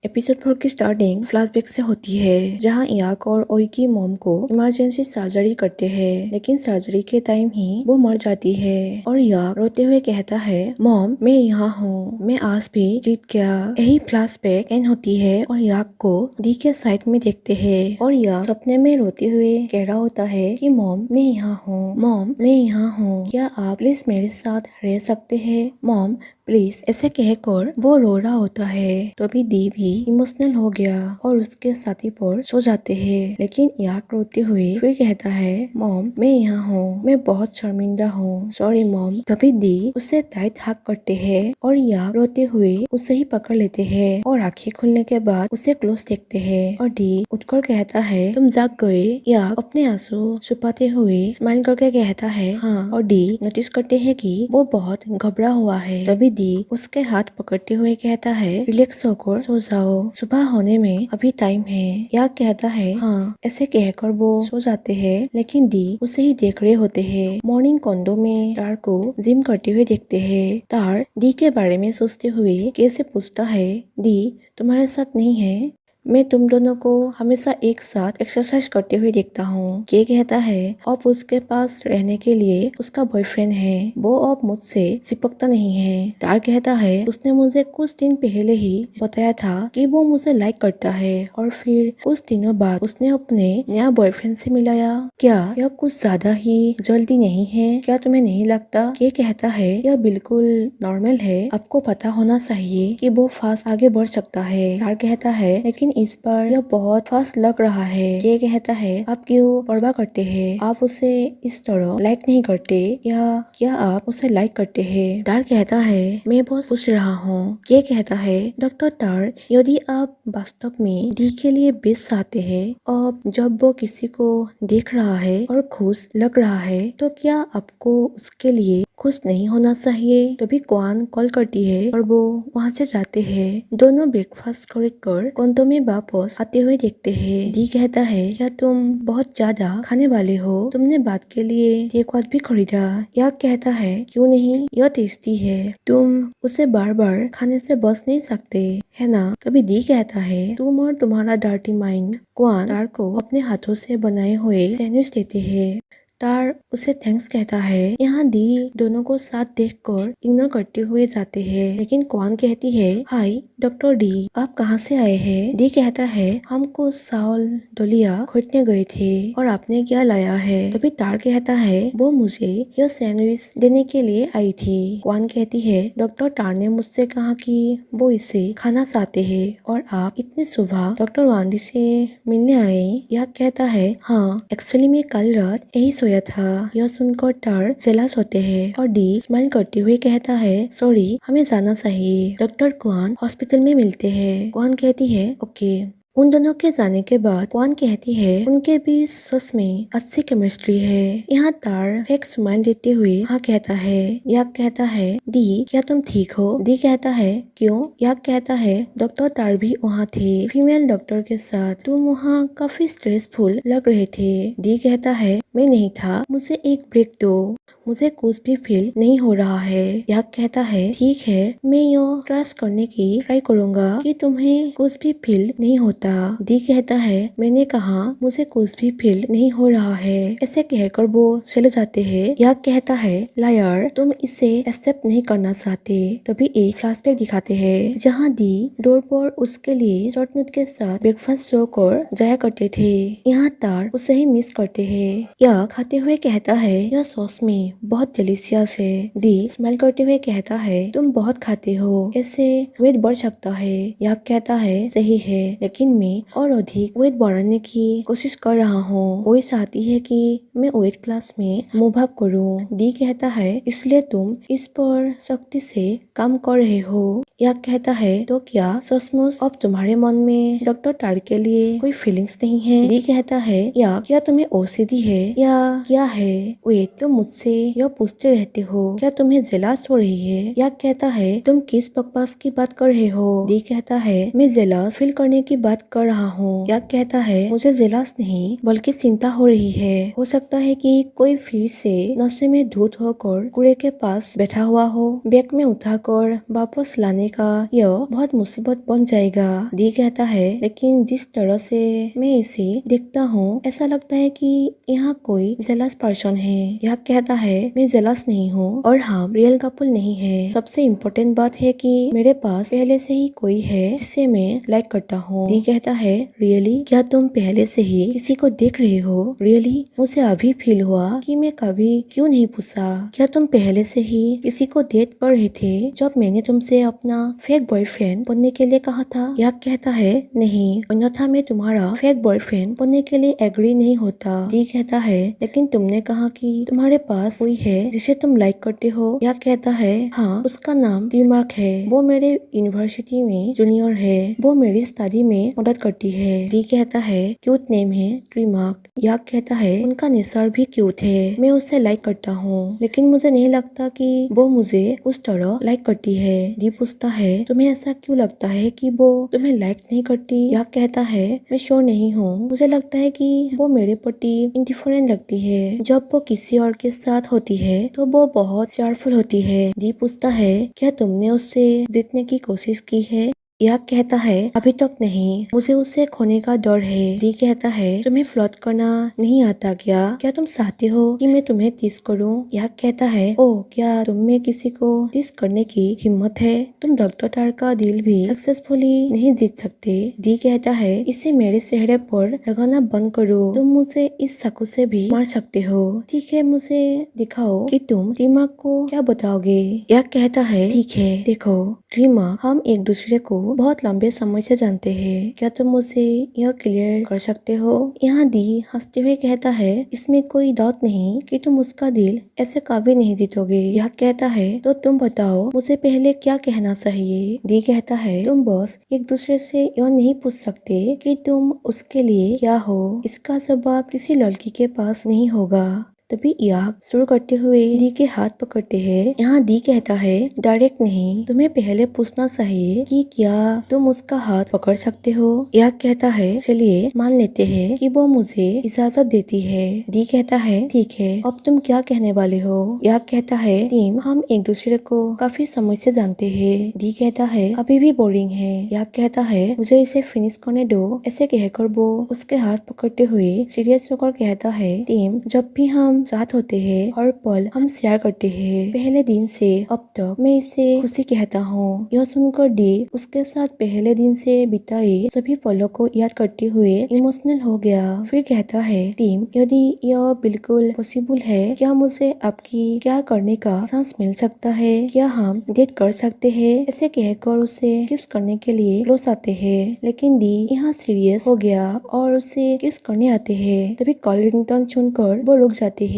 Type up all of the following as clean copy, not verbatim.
Episode 4 की starting flashback से होती है जहां याक और ओई की मॉम को इमरजेंसी सर्जरी करते हैं, लेकिन सर्जरी के टाइम ही वो मर जाती है और याक रोते हुए कहता है, मॉम मैं यहाँ हूँ, मैं आज भी जीत गया। यही फ्लैशबैक एंड होती है और याक को दी के साइड में देखते हैं और याक सपने में रोते हुए कह रहा होता है कि मॉम मैं यहाँ हूँ, मॉम मैं यहाँ हूँ, क्या आप प्लीज मेरे साथ रह सकते हैं मॉम प्लीज। ऐसे कहकर वो रो रहा होता है। तभी दी भी इमोशनल हो गया और उसके साथी पर सो जाते हैं, लेकिन याक रोते हुए फिर कहता है, मॉम मैं यहाँ हूँ, मैं बहुत शर्मिंदा हूँ, सॉरी मॉम। तभी दी उसे टाइट हग करते हैं और याक रोते हुए उसे ही पकड़ लेते हैं और आंखें खुलने के बाद उसे क्लोज देखते हैं और डी उठकर कहता है, तुम जाग गए। याक अपने आंसू छुपाते हुए स्माइल करके कहता है, हाँ। और डी नोटिस करते हैं कि वो बहुत घबरा हुआ है। तभी दी उसके हाथ पकड़ते हुए कहता है, रिलैक्स होकर सो जाओ, सुबह होने में अभी टाइम है। याक कहता है, हाँ। ऐसे कहकर वो सो जाते हैं, लेकिन दी उसे ही देख रहे होते हैं। मॉर्निंग कॉन्डो में तार को जिम करते हुए देखते हैं। तार दी के बारे में सोचते हुए कैसे पूछता है, दी तुम्हारे साथ नहीं है, मैं तुम दोनों को हमेशा एक साथ एक्सरसाइज करते हुए देखता हूँ। ये कहता है, अब उसके पास रहने के लिए उसका बॉयफ्रेंड है, वो अब मुझसे चिपकता नहीं है। तार कहता है, उसने मुझे कुछ दिन पहले ही बताया था कि वो मुझे लाइक करता है और फिर कुछ दिनों बाद उसने अपने नया बॉयफ्रेंड से मिलाया। क्या यह कुछ ज्यादा ही जल्दी नहीं है? क्या तुम्हें नहीं लगता? ये कहता है, यह बिल्कुल नॉर्मल है, आपको पता होना चाहिए कि वो फास्ट आगे बढ़ सकता है। तार कहता है, लेकिन इस बार यह बहुत फास्ट लग रहा है। ये कहता है, आप क्यों परवाह करते हैं? आप उसे इस तरह लाइक नहीं करते या क्या आप उसे लाइक करते हैं? तार कहता है, मैं बहुत पूछ रहा हूँ। ये कहता है, डॉक्टर तार, यदि आप वास्तव में डी के लिए बेस्ट चाहते हैं और जब वो किसी को देख रहा है और खुश लग रहा है, तो क्या आपको उसके लिए खुश नहीं होना चाहिए? तभी क्वान कॉल करती है और वो वहाँ से जाते हैं। दोनों ब्रेकफास्ट कर कॉन्डो में वापस आते हुए देखते हैं। दी कहता है, क्या तुम बहुत ज्यादा खाने वाले हो? तुमने बात के लिए टेकआउट भी खरीदा? याक कहता है, क्यों नहीं, यह टेस्टी है, तुम उसे बार बार खाने से बच नहीं सकते है ना? तभी दी कहता है, तुम और तुम्हारा डर्टी माइंड। क्वान तार को अपने हाथों से बनाए हुए सैंडविच देते हैं। तार उसे थैंक्स कहता है। यहाँ दी दोनों को साथ देखकर इग्नोर करते हुए जाते हैं, लेकिन क्वान कहती है, हाय डॉक्टर डी, आप कहाँ से आए हैं? डी कहता है, हम कुछ चावल दलिया खरीदने गए थे और आपने क्या लाया है? तभी तार कहता है, वो मुझे यह सैंडविच देने के लिए आई थी। क्वान कहती है, डॉक्टर तार ने मुझसे कहा कि वो इसे खाना चाहते हैं और आप इतने सुबह डॉक्टर वांडी से मिलने आए। यह कहता है, हाँ एक्चुअली मैं कल रात यही सोया था। यह सुनकर तार जेलस होते हैं और डी स्माइल करते हुए कहता है, सॉरी हमें जाना चाहिए। डॉक्टर क्वान हॉस्पिटल में मिलते हैं। क्वान कहती है, ओके। उन दोनों के जाने के बाद क्वान कहती है, उनके बीच सच में अच्छी केमिस्ट्री है। यहाँ तार फेक स्माइल देते हुए हाँ कहता है। याक कहता है, दी क्या तुम ठीक हो? दी कहता है, क्यों? याक कहता है, डॉक्टर तार भी वहाँ थे, फीमेल डॉक्टर के साथ, तुम वहाँ काफी स्ट्रेसफुल लग रहे थे। दी कहता है, मैं नहीं था, मुझे एक ब्रेक दो, मुझे कुछ भी फील नहीं हो रहा है। याक कहता है, ठीक है, मैं यह ट्रस्ट करने की ट्राई करूंगा कि तुम्हें कुछ भी फील नहीं होता। दी कहता है, मैंने कहा मुझे कुछ भी फील नहीं हो रहा है। ऐसे कहकर वो चले जाते हैं। याक कहता है, लायर, तुम इसे एक्सेप्ट नहीं करना चाहते। तभी एक फ्लैशबैक दिखाते हैं जहाँ दी डोर पर उसके लिए शॉर्ट नोट के साथ ब्रेकफास्ट शो कर जाया करते थे। यहाँ तार उसे ही मिस करते हैं। याक खाते हुए कहता है, यह सॉस में बहुत डिलीशियस है। दी स्माइल करते हुए कहता है, तुम बहुत खाते हो, ऐसे वेट बढ़ सकता है। याक कहता है, सही है, लेकिन मैं और अधिक वेट बढ़ाने की कोशिश कर रहा हूँ। वो चाहती है कि मैं वेट क्लास में मूव अप करूँ। दी कहता है, इसलिए तुम इस पर सख्ती से काम कर रहे हो। याक कहता है, तो क्या सचमुच अब तुम्हारे मन में डॉक्टर तार के लिए कोई फीलिंग्स नहीं है? दी कहता है, या क्या तुम्हें ओसीडी है या क्या है? वेट, तुम मुझसे यह पूछते रहते हो, क्या तुम्हें जेलस हो रही है? याक कहता है, तुम किस बकवास की बात कर रहे हो? दी कहता है, मैं जेलस फील करने की बात बात कर रहा हूँ। याक कहता है मुझे जेलस नहीं बल्कि चिंता हो रही है। हो सकता है कि कोई फिर से नशे में धुत होकर कुएं के पास बैठा हुआ हो। बैग में उठाकर वापस लाने का यह बहुत मुसीबत बन जाएगा। दी कहता है लेकिन जिस तरह से मैं इसे देखता हूँ ऐसा लगता है कि यहाँ कोई जेलस पर्सन है। याक कहता है मैं जेलस नहीं हूँ और हम रियल कपल नहीं है। सबसे इम्पोर्टेंट बात है कि मेरे पास पहले से ही कोई है जिसे मैं लाइक करता हूँ। दी कहता है रियली, क्या तुम पहले से ही किसी को देख रहे हो? रियली, मुझे अभी फील हुआ कि मैं कभी क्यों नहीं पूछा। क्या तुम पहले से ही किसी को डेट कर रहे थे जब मैंने तुमसे अपना फेक बॉयफ्रेंड बनने के लिए कहा था? याक कहता है नहीं, अन्यथा मैं तुम्हारा फेक बॉयफ्रेंड बनने के लिए एग्री नहीं होता। दी कहता है लेकिन तुमने कहा कि तुम्हारे पास कोई है जिसे तुम लाइक करते हो। याक कहता है हाँ, उसका नाम टीमार्क है। वो मेरे यूनिवर्सिटी में जूनियर है। वो मेरी स्टडी में मदद करती है। दी कहता है क्यूट नेम है टीमार्क। याक कहता है उनका नेचर भी क्यूट है। मैं उसे लाइक करता हूँ लेकिन मुझे नहीं लगता कि वो मुझे उस तरह लाइक करती है। दी पूछता है तुम्हें ऐसा क्यों लगता है कि वो तुम्हें लाइक नहीं करती? याक कहता है मैं श्योर नहीं हूँ। मुझे लगता है कि वो मेरे प्रति इंडिफरेंट लगती है। जब वो किसी और के साथ होती है तो वो बहुत शेयरफुल होती है। दी पूछता है क्या तुमने उससे जीतने की कोशिश की है? याक कहता है अभी तक नहीं, मुझे उससे खोने का डर है। दी कहता है तुम्हें फ्लर्ट करना नहीं आता क्या? क्या तुम चाहते हो कि मैं तुम्हें टीज करूं? याक कहता है ओह, क्या तुम में किसी को टीज करने की हिम्मत है? तुम डॉक्टर का दिल भी सक्सेसफुली नहीं जीत सकते। दी कहता है इसे मेरे चेहरे पर लगाना बंद करो। तुम मुझे इस चाकू से भी मार सकते हो। ठीक है, मुझे दिखाओ कि तुम रीमार्क को क्या बताओगे। याक कहता है ठीक है, देखो रीमार्क, हम एक दूसरे को बहुत लंबे समय से जानते हैं। क्या तुम मुझे यह क्लियर कर सकते हो? यहाँ दी हंसते हुए कहता है इसमें कोई डाउट नहीं कि तुम उसका दिल ऐसे कभी नहीं जीतोगे। यह कहता है तो तुम बताओ मुझे पहले क्या कहना चाहिए। दी कहता है तुम बस एक दूसरे से यह नहीं पूछ सकते कि तुम उसके लिए क्या हो। इसका जवाब किसी लड़की के पास नहीं होगा। तभी याक शुरू करते हुए दी के हाथ पकड़ते हैं। यहाँ दी कहता है डायरेक्ट नहीं, तुम्हें पहले पूछना चाहिए कि क्या तुम उसका हाथ पकड़ सकते हो। याक कहता है चलिए मान लेते हैं कि वो मुझे इजाजत देती है। दी कहता है ठीक है, अब तुम क्या कहने वाले हो? याक कहता है टीम, हम एक दूसरे को काफी समय से जानते हैं। दी कहता है अभी भी बोरिंग है। याक कहता है मुझे इसे फिनिश करने दो। ऐसे कहकर वो उसके हाथ पकड़ते हुए सीरियस होकर कहता है टीम, जब भी हम साथ होते हैं हर पल हम शेयर करते हैं। पहले दिन से अब तक मैं इसे खुशी कहता हूँ। यह सुनकर डी उसके साथ पहले दिन से बिताए सभी पलों को याद करते हुए इमोशनल हो गया। फिर कहता है टीम, यदि यह बिल्कुल पॉसिबल है, क्या मुझे आपकी क्या करने का चांस मिल सकता है? क्या हम डेट कर सकते हैं? ऐसे कहकर उसे किस करने के लिए क्लोज आते हैं, लेकिन डी यहाँ सीरियस हो गया और उसे किस करने आते हैं। तभी कॉल रिंगटोन सुनकर वो रुक जाते हैं।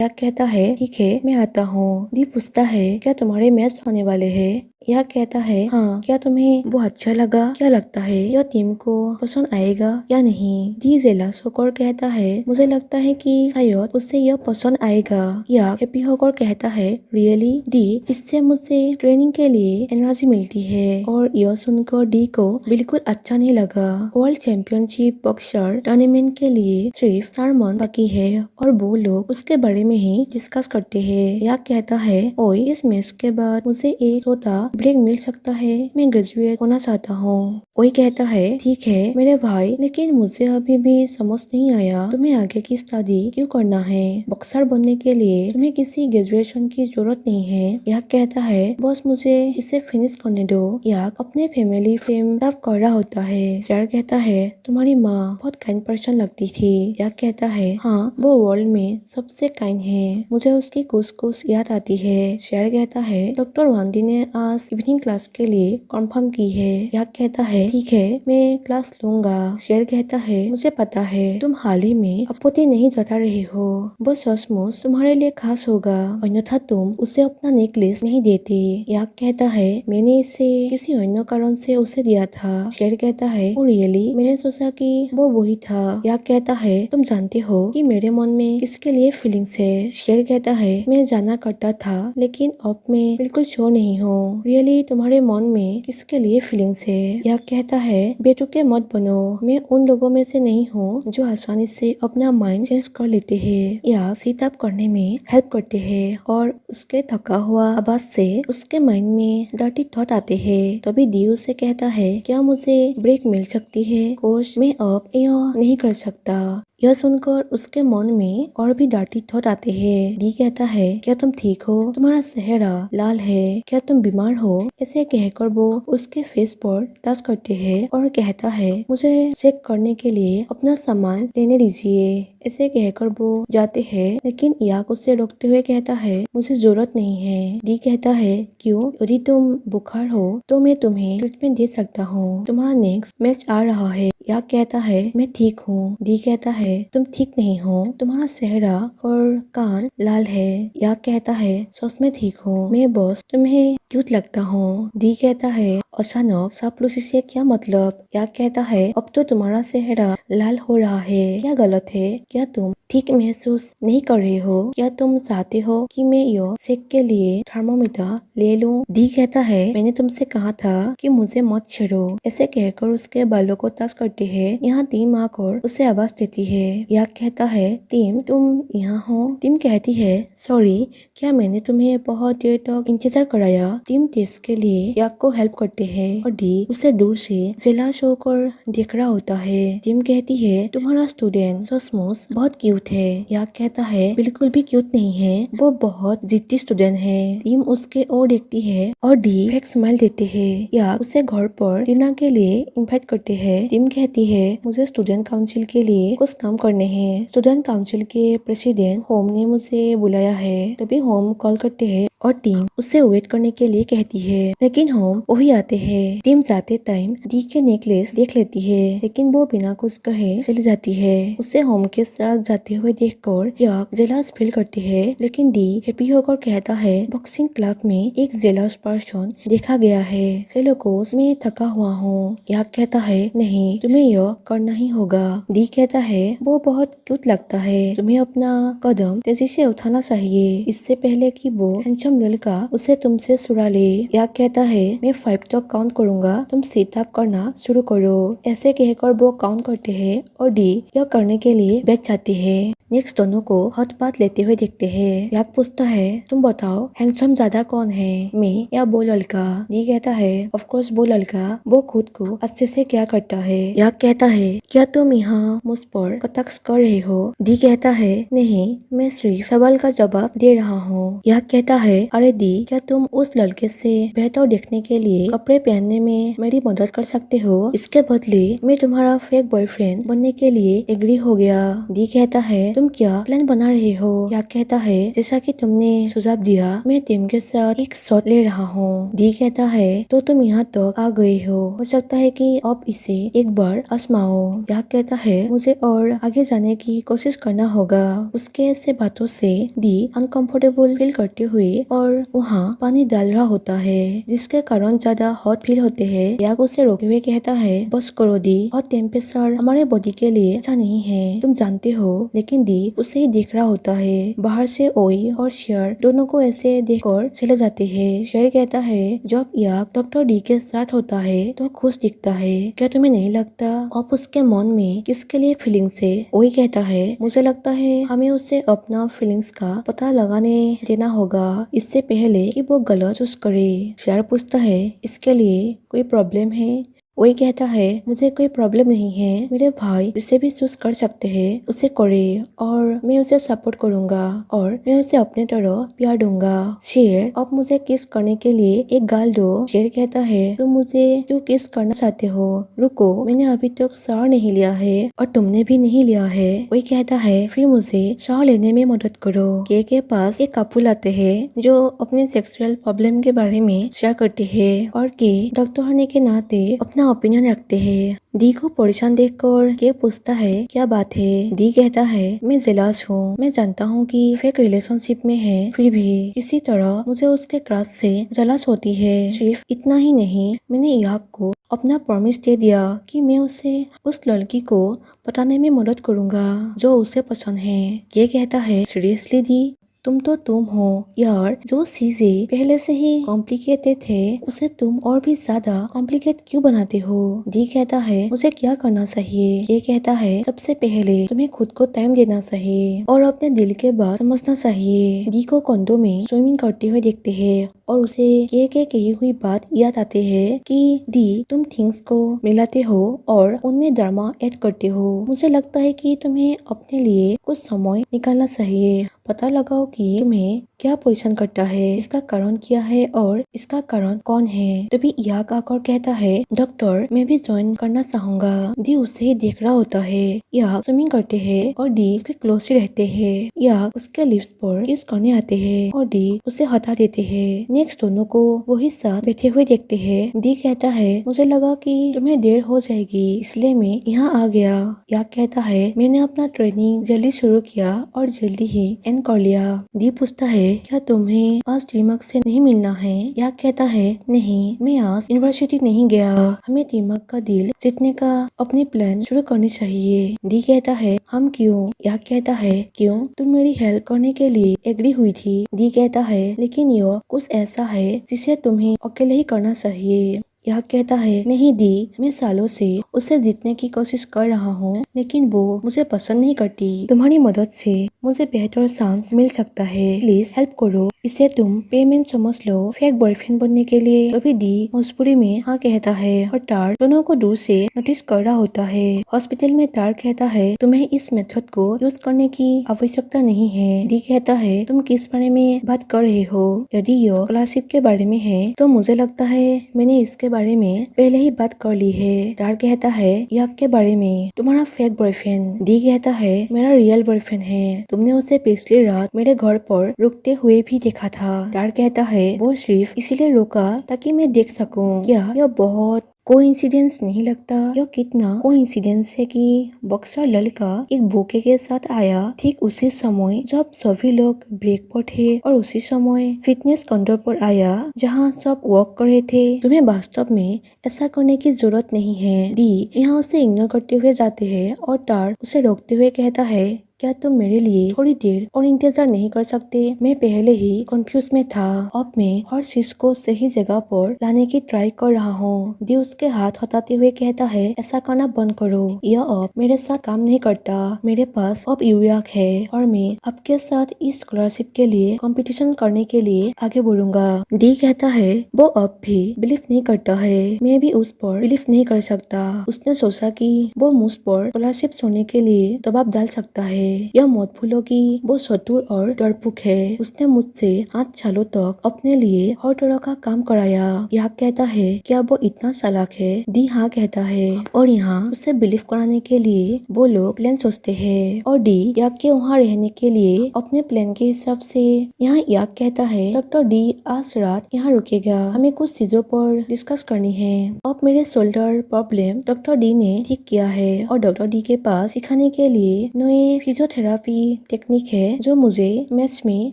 याक कहता है ठीक है, मैं आता हूँ। दी पूछता है क्या तुम्हारे मैच होने वाले हैं? याक कहता है हाँ, क्या तुम्हें वो अच्छा लगा? क्या लगता है यह टीम को पसंद आएगा या नहीं? दी जेलस होकर कहता है मुझे लगता है कि शायद उसे यह पसंद आएगा। याक हैप्पी होकर कहता है रियली? दी, इससे मुझे ट्रेनिंग के लिए एनर्जी मिलती है। और यह सुनकर डी को बिल्कुल अच्छा नहीं लगा। वर्ल्ड चैंपियनशिप बॉक्सर टूर्नामेंट के लिए सिर्फ 4 मंथ बाकी है और वो लोग उसके बारे में ही डिस्कस करते हैं। याक कहता है ओए, इस मैच के बाद मुझे एक छोटा ब्रेक मिल सकता है। मैं ग्रेजुएट होना चाहता हूँ। कोई कहता है ठीक है मेरे भाई, लेकिन मुझे अभी भी समझ नहीं आया तुम्हें आगे की स्टडी क्यों करना है। बॉक्सर बनने के लिए तुम्हें किसी ग्रेजुएशन की जरूरत नहीं है। याक कहता है बस मुझे इसे फिनिश करने दो। याक अपने फैमिली फ्रेम तब कर रहा होता है। शेयर कहता है तुम्हारी माँ बहुत काइंड पर्सन लगती थी। याक कहता है हाँ, वो वर्ल्ड में सबसे काइंड है। मुझे उसकी कुछ याद आती है। शेयर कहता है डॉक्टर वांदी ने आज इवनिंग क्लास के लिए कंफर्म की है। याक कहता है ठीक है, मैं क्लास लूंगा। शेयर कहता है मुझे पता है तुम हाल ही में आपत्ति नहीं जता रहे हो। वो सचमुच तुम्हारे लिए खास होगा, अन्यथा तुम उसे अपना नेकलेस नहीं देते। याक कहता है मैंने इसे किसी अन्य कारण से उसे दिया था। शेयर कहता है ओ रियली? मैंने सोचा कि वो वही था। याक कहता है तुम जानते हो कि मेरे मन में किसके लिए फीलिंग्स है? शेयर कहता है मैं जाना करता था, लेकिन अब मैं बिल्कुल श्योर नहीं हूँ। रियली तुम्हारे मन में किसके लिए फीलिंग्स है? या कहता है बेतुके मत बनो, मैं उन लोगों में से नहीं हूँ जो आसानी से अपना माइंड चेंज कर लेते हैं या सीट अप करने में हेल्प करते हैं। और उसके थका हुआ आवाज से उसके माइंड में डर्टी थॉट आते हैं। तभी दी उसे कहता है क्या मुझे ब्रेक मिल सकती है? कोच मैं अब यह नहीं कर सकता। यह सुनकर उसके मन में और भी डांटी थॉट आते हैं। दी कहता है क्या तुम ठीक हो? तुम्हारा चेहरा लाल है, क्या तुम बीमार हो? ऐसे कहकर वो उसके फेस पर टच करते हैं और कहता है मुझे चेक करने के लिए अपना सामान लेने दीजिए। ऐसे कहकर वो जाते हैं, लेकिन याक उसे रोकते हुए कहता है मुझे जरूरत नहीं है। दी कहता है क्यों? यदि तुम बुखार हो तो मैं तुम्हें ट्रीटमेंट दे सकता हूँ। तुम्हारा नेक्स्ट मैच आ रहा है। याक कहता है मैं ठीक हूँ। दी कहता है तुम ठीक नहीं हो, तुम्हारा चेहरा और कान लाल है। याक कहता है सच में ठीक हूँ, मैं बस तुम्हें क्यूट लगता हूँ। दी कहता है अचानक चापलूसी से क्या मतलब? याक कहता है अब तो तुम्हारा चेहरा लाल हो रहा है, क्या गलत है? क्या तुम ठीक महसूस नहीं कर रहे हो? क्या तुम चाहते हो कि मैं यह चेक के लिए थर्मोमीटर ले लूं? दी कहता है मैंने तुमसे कहा था कि मुझे मत छेड़ो। ऐसे कहकर उसके बालों को टच करते हैं। यहाँ टीम आकर उसे आवाज देती है। याक कहता है टीम तुम यहाँ हो? टीम कहती है सॉरी, क्या मैंने तुम्हें बहुत देर तक इंतजार कराया? टीम टेस्ट के लिए याक को हेल्प करते हैं और डी उसे दूर से जेलस होकर देख रहा होता है। टीम कहती है तुम्हारा स्टूडेंट सचमुच बहुत क्यूट है। याक कहता है बिल्कुल भी क्यूट नहीं है, वो बहुत जिद्दी स्टूडेंट है। टीम उसके ओर देखती है और डी फेक स्माइल देते हैं। याक उसे घर पर डिनर के लिए इनवाइट करते हैं। टीम कहती है मुझे स्टूडेंट काउंसिल के लिए कुछ काम करने हैं। स्टूडेंट काउंसिल के प्रेसिडेंट होम ने मुझे बुलाया है। तभी होम कॉल करते हैं और टीम उससे वेट करने के लिए कहती है, लेकिन होम वही आते हैं। टीम जाते टाइम डी के नेकलेस देख लेती है, लेकिन वो बिना कुछ कहे चली जाती है। उसे होम के साथ जाते हुए देखकर याक जेलस फील करती है, लेकिन डी हैप्पी होकर कहता है बॉक्सिंग क्लब में एक जेलस पर्सन देखा गया है। सेलोकोस मैं थका हुआ हूँ। याक कहता है नहीं, तुम्हें यह करना ही होगा। डी कहता है वो बहुत क्यूट लगता है, तुम्हें अपना कदम तेजी से उठाना चाहिए इससे पहले कि वो हैंडसम लड़का उसे तुमसे छुड़ा ले। याक कहता है मैं 5 तक काउंट करूंगा, तुम सिट अप करना शुरू करो। ऐसे कहकर वो काउंट करते हैं और डी यह करने के लिए बैठ जाती है। नेक्स्ट दोनों को हाथ पात लेते हुए देखते हैं। याक पूछता है तुम बताओ हैंडसम ज्यादा कौन है, मैं या वो लड़का? डी कहता है ऑफ कोर्स वो लड़का, वो खुद को अच्छे से क्या करता है। याक कहता है क्या तुम यहाँ मुझ पर कटाक्ष कर रहे हो? डी कहता है नहीं, मैं सिर्फ सवाल का जवाब दे रहा हूँ। याक कहता है अरे दी, क्या तुम उस लड़के से बेहतर देखने के लिए कपड़े पहनने में मेरी मदद कर सकते हो? इसके बदले मैं तुम्हारा फेक बॉयफ्रेंड बनने के लिए एग्री हो गया। दी कहता है तुम क्या प्लान बना रहे हो? याक कहता है जैसा कि तुमने सुझाव दिया मैं टीम के साथ एक शॉट ले रहा हूँ। डी कहता है तो तुम यहाँ तक आ गए हो सकता है कि अब इसे एक बार आजमाओ। याक कहता है मुझे और आगे जाने की कोशिश करना होगा। उसके ऐसे बातों से डी अनकंफर्टेबल फील करते हुए और वहाँ पानी डाल रहा होता है, जिसके कारण ज्यादा हॉट फील होते हैं। याक उसे रोके हुए कहता है बस करो दी, हॉट टेम्परेचर हमारे बॉडी के लिए अच्छा नहीं है, तुम जानते हो। लेकिन दी उसे ही देख रहा होता है। बाहर से ओई और शेयर दोनों को ऐसे देखकर चले जाते हैं। शेयर कहता है जब याक डॉक्टर डी के साथ होता है तो खुश दिखता है, क्या तुम्हें नहीं लगता अब उसके मन में किसके लिए फीलिंग्स है? ओई कहता है मुझे लगता है हमें उसे अपना फीलिंग्स का पता लगाने देना होगा इससे पहले कि वो गलत चूज करे। शेयर पूछता है इसके लिए कोई प्रॉब्लम है? वही कहता है मुझे कोई प्रॉब्लम नहीं है, मेरे भाई जिसे भी चूज कर सकते हैं उसे करे और मैं उसे सपोर्ट करूंगा और मैं उसे अपने तरह प्यार दूंगा। शेर अब मुझे किस करने के लिए एक गाल दो। शेर कहता है तुम मुझे क्यों किस करना चाहते हो? रुको, मैंने अभी तक शावर नहीं लिया है और तुमने भी नहीं लिया है। वही कहता है फिर मुझे शावर लेने में मदद करो। के पास एक कपल आते हैं जो अपने सेक्सुअल प्रॉब्लम के बारे में शेयर करते हैं और के डॉक्टर होने के नाते अपना ओपिनियन रखते हैं। डी को परेशान देखकर के पूछता है क्या बात है? डी कहता है मैं जेलस हूँ, मैं जानता हूँ कि फेक रिलेशनशिप में है, फिर भी किसी तरह मुझे उसके क्रश से जेलस होती है। सिर्फ इतना ही नहीं, मैंने याक को अपना प्रॉमिस दे दिया कि मैं उसे उस लड़की को बताने में मदद करूंगा जो उसे पसंद है। ये कहता है सीरियसली दी? तुम तो तुम हो यार, जो चीजें पहले से ही कॉम्प्लिकेटेड थे उसे तुम और भी ज्यादा कॉम्प्लिकेट क्यों बनाते हो। डी कहता है मुझे क्या करना चाहिए। ये कहता है सबसे पहले तुम्हें खुद को टाइम देना चाहिए और अपने दिल के बात समझना चाहिए। डी को कंधों में स्विमिंग करते हुए देखते हैं और उसे ये के कही हुई बात याद आते हैं कि दी तुम थिंग्स को मिलाते हो और उनमें ड्रामा ऐड करते हो। मुझे लगता है कि तुम्हें अपने लिए कुछ समय निकालना चाहिए। पता लगाओ कि तुम्हें क्या परेशान करता है, इसका कारण क्या है और इसका कारण कौन है। तभी याक आकर कहता है डॉक्टर मैं भी ज्वाइन करना चाहूंगा। दी उसे ही देख रहा होता है। याक स्विमिंग करते हैं और डी उसके क्लोज ही रहते हैं। याक उसके लिप्स पर किस करने आते हैं और डी उसे हटा देते हैं। नेक्स्ट दोनों को वही साथ बैठे हुए देखते हैं। डी कहता है मुझे लगा कि तुम्हें देर हो जाएगी इसलिए मैं यहाँ आ गया। याक कहता है मैंने अपना ट्रेनिंग जल्दी शुरू किया और जल्दी ही एंड कर लिया। दी पूछता है क्या तुम्हें आज टीमक से नहीं मिलना है। याक कहता है नहीं, मैं आज यूनिवर्सिटी नहीं गया। हमें टीमक का दिल जीतने का अपनी प्लान शुरू करनी चाहिए। दी कहता है हम क्यों। याक कहता है क्यों, तुम मेरी हेल्प करने के लिए एग्री हुई थी। दी कहता है लेकिन यह कुछ ऐसा है जिसे तुम्हें अकेले ही करना चाहिए। यह कहता है नहीं दी, मैं सालों से उसे जीतने की कोशिश कर रहा हूँ लेकिन वो मुझे पसंद नहीं करती। तुम्हारी मदद से मुझे बेहतर चांस मिल सकता है, प्लीज हेल्प करो। इसे तुम पेमेंट समझ लो फेक बॉयफ्रेंड बनने के लिए। तभी दी मजबूरी में हाँ कहता है और टार दोनों को दूर से नोटिस कर रहा होता है। हॉस्पिटल में टार कहता है तुम्हें इस मेथड को यूज करने की आवश्यकता नहीं है। दी कहता है तुम किस बारे में बात कर रहे हो। यदि यह स्कॉलरशिप के बारे में है तो मुझे लगता है मैंने इसके बारे में पहले ही बात कर ली है। टार कहता है याक के बारे में, तुम्हारा फेक बॉयफ्रेंड। दी कहता है मेरा रियल बॉयफ्रेंड है, तुमने उसे पिछली रात मेरे घर पर रुकते हुए भी देखा था। टार कहता है वो सिर्फ इसीलिए रोका ताकि मैं देख सकूं। क्या यह बहुत कोइंसिडेंस नहीं लगता। यह कितना कोइंसिडेंस है कि बक्सर लड़का एक बोके के साथ आया ठीक उसी समय जब सभी लोग ब्रेक पर थे और उसी समय फिटनेस काउंटर पर आया जहां सब वर्क कर रहे थे। तुम्हें वास्तव में ऐसा करने की जरूरत नहीं है। दी यहाँ उसे इग्नोर करते हुए जाते हैं और टार उसे रोकते हुए कहता है क्या तुम मेरे लिए थोड़ी देर और इंतजार नहीं कर सकते। मैं पहले ही कंफ्यूज में था, अब मैं हर चीज को सही जगह पर लाने की ट्राई कर रहा हूँ। दी उसके हाथ हटाते हुए कहता है ऐसा करना बंद करो, यह अब मेरे साथ काम नहीं करता। मेरे पास अब यूयाक है और मैं आपके साथ इस स्कॉलरशिप के लिए कंपटीशन करने के लिए आगे बढ़ूंगा। दी कहता है वो अब भी बिलीव नहीं करता है, मैं भी उस पर बिलीव नहीं कर सकता। उसने सोचा कि वो मुझ पर स्कॉलरशिप छोड़ने के लिए दबाव डाल सकता है। यह मत भूलो कि वो चतुर और डरपोक है। उसने मुझसे 8 सालों तक अपने लिए हर तरह का काम कराया। याक कहता है क्या वो इतना चालाक है। दी हाँ कहता है और यहाँ उसे बिलीव कराने के लिए वो लोग प्लान सोचते हैं और डी याक के वहाँ रहने के लिए अपने प्लान के हिसाब से। यहाँ याक कहता है डॉक्टर डी आज रात यहाँ रुकेगा, हमें कुछ चीजों पर डिस्कस करनी है। अब मेरे शोल्डर प्रॉब्लम डॉक्टर डी ने ठीक किया है और डॉक्टर डी के पास सिखाने के लिए नए फिजियोथेरापी टेक्निक है जो मुझे मैच में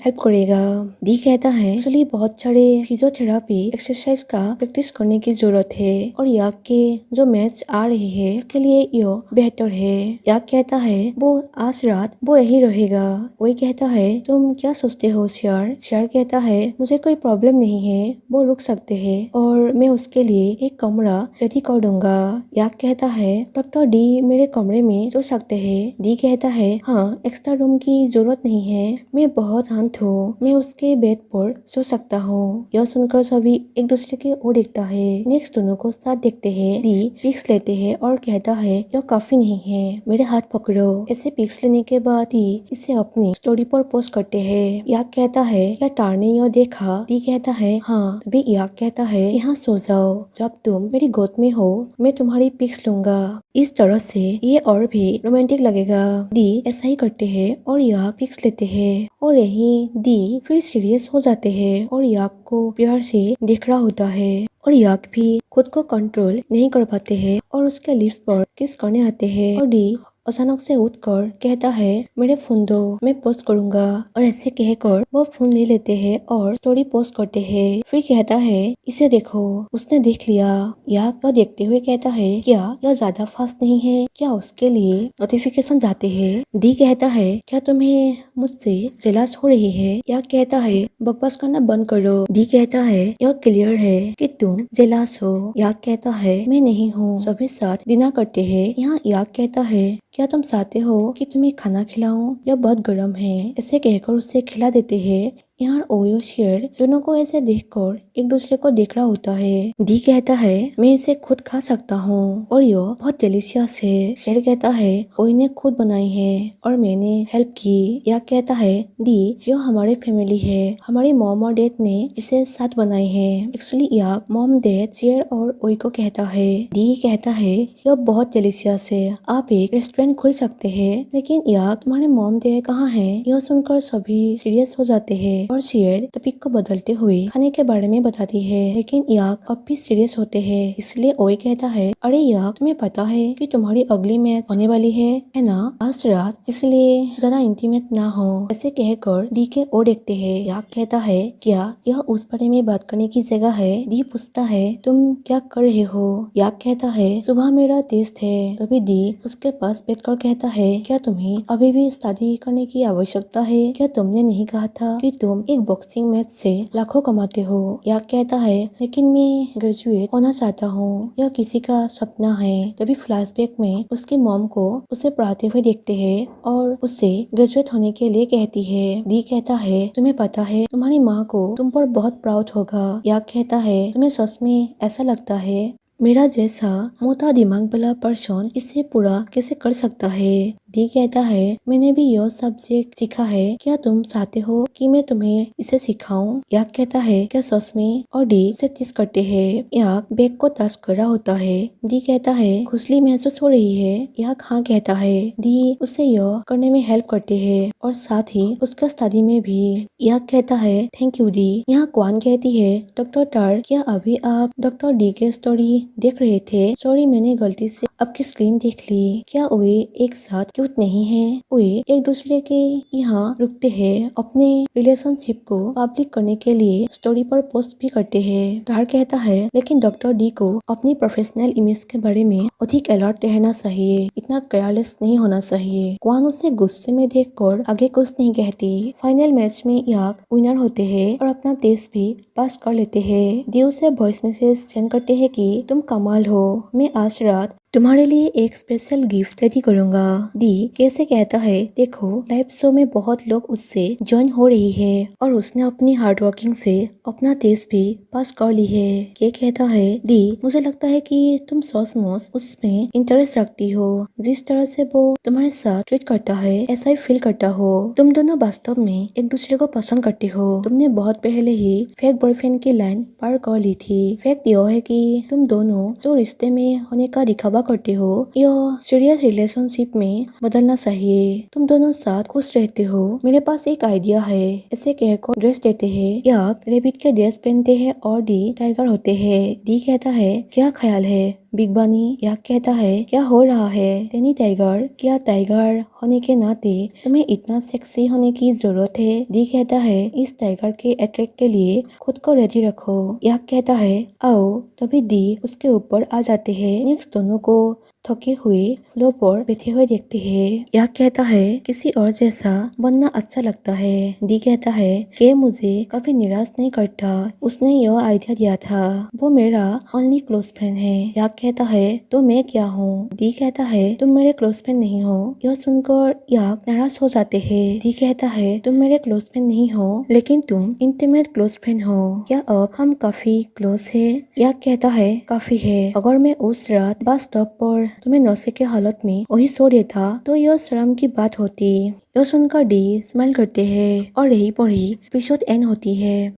हेल्प करेगा। दी कहता है एक्चुअली बहुत सारे फिजियोथेरापी एक्सरसाइज का प्रैक्टिस करने की जरूरत है और याक के जो मैच आ रहे हैं इसके लिए यह बेहतर है। याक कहता है वो आज रात वो यही रहेगा। वही कहता है तुम क्या सोचते हो शेयर। शेयर कहता है मुझे कोई प्रॉब्लम नहीं है, वो रुक सकते हैं और मैं उसके लिए एक कमरा रेडी कर दूंगा। याक कहता है डॉक्टर डी मेरे कमरे में सो सकते हैं। दी कहता है हाँ एक्स्ट्रा रूम की जरूरत नहीं है, मैं बहुत शांत हूँ, मैं उसके बेड पर सो सकता हूँ। यह सुनकर सभी एक दूसरे की ओर देखता है। नेक्स्ट दोनों को साथ देखते हैं। दी पिक्स लेते हैं और कहता है यह काफी नहीं है, मेरे हाथ पकड़ो। ऐसे पिक्स लेने के बाद ही इसे अपनी स्टोरी पर पोस्ट करते हैं। याक कहता है क्या टार ने यह देखा। दी कहता है हाँ। तभी याक कहता है यहाँ सो जाओ, जब तुम मेरी गोद में हो मैं तुम्हारी पिक्स लूंगा। इस तरह से ये और भी रोमांटिक लगेगा। दी ऐसा ही करते हैं और याक पिक्स लेते हैं और यही दी फिर सीरियस हो जाते हैं और याक को प्यार से देख रहा होता है और याक भी खुद को कंट्रोल नहीं कर पाते हैं और उसके लिप्स पर किस करने आते हैं और डी अचानक से उठकर कहता है मेरे फोन दो, मैं पोस्ट करूंगा। और ऐसे कहकर वो फोन ले लेते हैं और स्टोरी पोस्ट करते हैं। फिर कहता है इसे देखो। उसने देख लिया। या तो देखते हुए कहता है क्या यह ज्यादा फास्ट नहीं है? क्या उसके लिए नोटिफिकेशन जाते हैं? दी कहता है क्या तुम्हें मुझसे जेलस हो रही है? या कहता है बकवास करना बंद करो। दी कहता है यह क्लियर है कि तुम जेलस हो। या कहता है मैं नहीं हूँ। सभी साथ डिनर करते हैं। यहाँ या कहता है क्या तुम चाहते हो कि तुम्हें खाना खिलाऊं? यह बहुत गर्म है। ऐसे कहकर उसे खिला देते हैं। यहाँ ओयो शेर दोनों को ऐसे देखकर एक दूसरे को देख रहा होता है। दी कहता है मैं इसे खुद खा सकता हूँ और यह बहुत डिलीशियस है। शेर कहता है ओयो ने खुद बनाई है और मैंने हेल्प की। या कहता है दी यह हमारे फैमिली है, हमारी मॉम और डैड ने इसे साथ बनाई है। एक्चुअली या मॉम डैड शेर और ओयो को कहता है। दी कहता है यह बहुत डिलीशियस है, आप एक रेस्टोरेंट खोल सकते हैं। लेकिन या तुम्हारे मॉम डैड कहाँ है? यह सुनकर सभी सीरियस हो जाते हैं और शेर टॉपिक को बदलते हुए खाने के बारे में बताती है। लेकिन याक अब भी सीरियस होते हैं। इसलिए ओए कहता है अरे याक तुम्हें पता है कि तुम्हारी अगली मैच होने वाली है ना आज रात, इसलिए ज्यादा इंटीमेट ना हो। ऐसे कहकर दी के ओर देखते हैं। याक कहता है क्या यह उस बारे में बात करने की जगह है? दी पूछता है तुम क्या कर रहे हो? याक कहता है सुबह मेरा टेस्ट है। तभी दी उसके पास बैठकर कहता है क्या तुम्हें अभी भी शादी करने की आवश्यकता है? क्या तुमने नहीं कहा था कि तुम एक बॉक्सिंग मैच से लाखों कमाते हो? या कहता है लेकिन मैं ग्रेजुएट होना चाहता हूँ, यह किसी का सपना है। तभी फ्लैशबैक में उसकी मॉम को उसे पढ़ाते हुए देखते हैं और उससे ग्रेजुएट होने के लिए कहती है। दी कहता है तुम्हें पता है तुम्हारी माँ को तुम पर बहुत प्राउड होगा। या कहता है तुम्हें सच में ऐसा लगता है? मेरा जैसा मोटा दिमाग वाला पर्सन इसे पूरा कैसे कर सकता है? दी कहता है मैंने भी यह सब्जेक्ट सीखा है, क्या तुम चाहते हो कि मैं तुम्हें इसे सिखाऊं? याक कहता है क्या सच में? और डी से टिस करते हैं। याक बैग को टच कर रहा होता है। दी कहता है खुजली महसूस हो रही है? याक हाँ कहता है। दी उसे यह करने में हेल्प करते हैं और साथ ही उसका स्टडी में भी। याक कहता है थैंक यू दी। यहाँ क्वान कहती है डॉक्टर टार क्या अभी आप डॉक्टर डी के स्टोरी देख रहे थे? सॉरी मैंने गलती से आपकी स्क्रीन देख ली। क्या वे एक साथ क्यूट नहीं है? वे एक दूसरे के यहाँ रुकते हैं, अपने रिलेशनशिप को पब्लिक करने के लिए स्टोरी पर पोस्ट भी करते हैं। टार कहता है लेकिन डॉक्टर डी को अपनी प्रोफेशनल इमेज के बारे में अधिक अलर्ट रहना चाहिए, इतना केयरलेस नहीं होना चाहिए। क्वान उसे गुस्से में देखकर आगे कुछ नहीं कहती। फाइनल मैच में याक विनर होते हैं और अपना टेस्ट भी पास कर लेते हैं। दी उसे वॉइस मैसेज सेंड करते हैं कि तुम कमाल हो, मैं आज रात तुम्हारे लिए एक स्पेशल गिफ्ट रेडी करूंगा। दी कैसे कहता है देखो लाइव शो में बहुत लोग उससे ज्वाइन हो रही है और उसने अपनी हार्ड वर्किंग से अपना टेस्ट भी पास कर ली है। के कहता है दी मुझे लगता है कि तुम सचमुच उसमें इंटरेस्ट रखती हो, जिस तरह से वो तुम्हारे साथ ट्रीट करता है ऐसा ही फील करता हो। तुम दोनों वास्तव में एक दूसरे को पसंद करते हो। तुमने बहुत पहले ही फेक बॉयफ्रेंड की लाइन पार कर ली थी। फैक्ट यह है कि तुम दोनों जो रिश्ते में होने का दिखावा करते हो यह सीरियस रिलेशनशिप में बदलना चाहिए। तुम दोनों साथ खुश रहते हो। मेरे पास एक आइडिया है। ऐसे कहकर ड्रेस देते हैं। याक रेबिट के ड्रेस पहनते हैं और डी टाइगर होते हैं। डी कहता है क्या ख्याल है बिग बनी? याक कहता है क्या हो रहा है टेनी टाइगर? क्या टाइगर होने के नाते तुम्हें इतना सेक्सी होने की जरूरत है? डी कहता है इस टाइगर के अट्रैक्ट के लिए खुद को रेडी रखो। याक कहता है आओ। तभी दी उसके ऊपर आ जाते हैं। नेक्स्ट दोनों को थके हुए फ्लोर पर बैठे हुए देखते हैं। याक कहता है किसी और जैसा बनना अच्छा लगता है। दी कहता है कि मुझे कभी निराश नहीं करता, उसने यह आइडिया दिया था, वो मेरा ओनली क्लोज फ्रेंड है। याक कहता है तो मैं क्या हूँ? दी कहता है तुम मेरे क्लोज फ्रेंड नहीं हो। यह सुनकर याक नाराज हो जाते हैं। दी कहता है तुम मेरे क्लोज फ्रेंड नहीं हो लेकिन तुम इंटीमेट क्लोज फ्रेंड हो। क्या अब हम काफी क्लोज है? याक कहता है काफी है। अगर मैं उस रात बस स्टॉप पर तुम्हें नशे के हालत में वही सो देता तो यह शर्म की बात होती। यह सुनकर डी स्माइल करते हैं और यही पर ही एपिसोड एंड होती है।